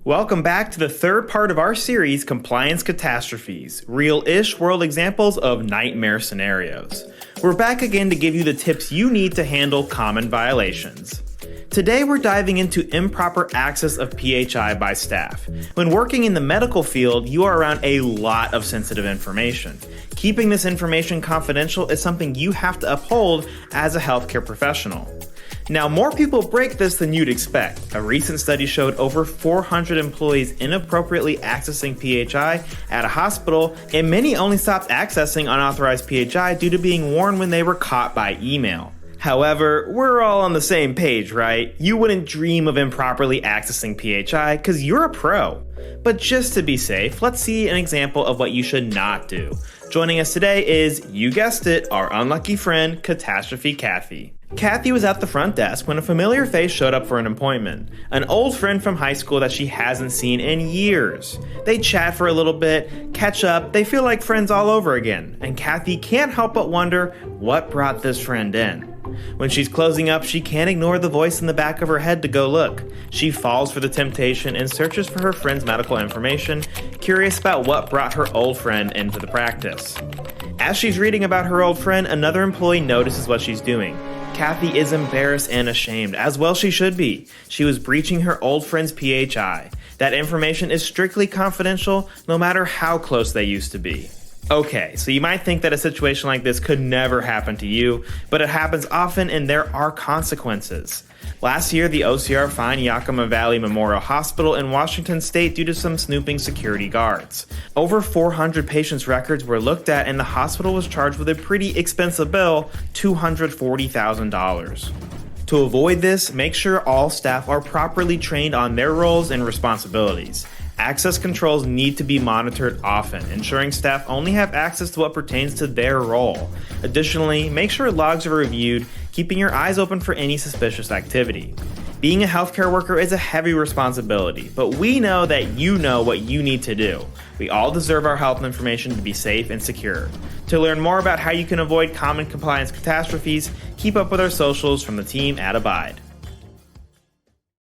Welcome back to the third part of our series, Compliance Catastrophes, real-ish world examples of nightmare scenarios. We're back again to give you the tips you need to handle common violations. Today we're diving into improper access of PHI by staff. When working in the medical field, you are around a lot of sensitive information. Keeping this information confidential is something you have to uphold as a healthcare professional. Now, more people break this than you'd expect. A recent study showed over 400 employees inappropriately accessing PHI at a hospital, and many only stopped accessing unauthorized PHI due to being warned when they were caught by email. However, we're all on the same page, right? You wouldn't dream of improperly accessing PHI because you're a pro. But just to be safe, let's see an example of what you should not do. Joining us today is, you guessed it, our unlucky friend, Catastrophe Kathy. Kathy was at the front desk when a familiar face showed up for an appointment. An old friend from high school that she hasn't seen in years. They chat for a little bit, catch up, they feel like friends all over again, and Kathy can't help but wonder what brought this friend in. When she's closing up, she can't ignore the voice in the back of her head to go look. She falls for the temptation and searches for her friend's medical information, curious about what brought her old friend into the practice. As she's reading about her old friend, another employee notices what she's doing. Kathy is embarrassed and ashamed, as well she should be. She was breaching her old friend's PHI. That information is strictly confidential, no matter how close they used to be. Okay, so you might think that a situation like this could never happen to you, but it happens often and there are consequences. Last year, the OCR fined Yakima Valley Memorial Hospital in Washington state due to some snooping security guards. Over 400 patients' records were looked at and the hospital was charged with a pretty expensive bill, $240,000. To avoid this, make sure all staff are properly trained on their roles and responsibilities. Access controls need to be monitored often, ensuring staff only have access to what pertains to their role. Additionally, make sure logs are reviewed, keeping your eyes open for any suspicious activity. Being a healthcare worker is a heavy responsibility, but we know that you know what you need to do. We all deserve our health information to be safe and secure. To learn more about how you can avoid common compliance catastrophes, keep up with our socials from the team at Abide.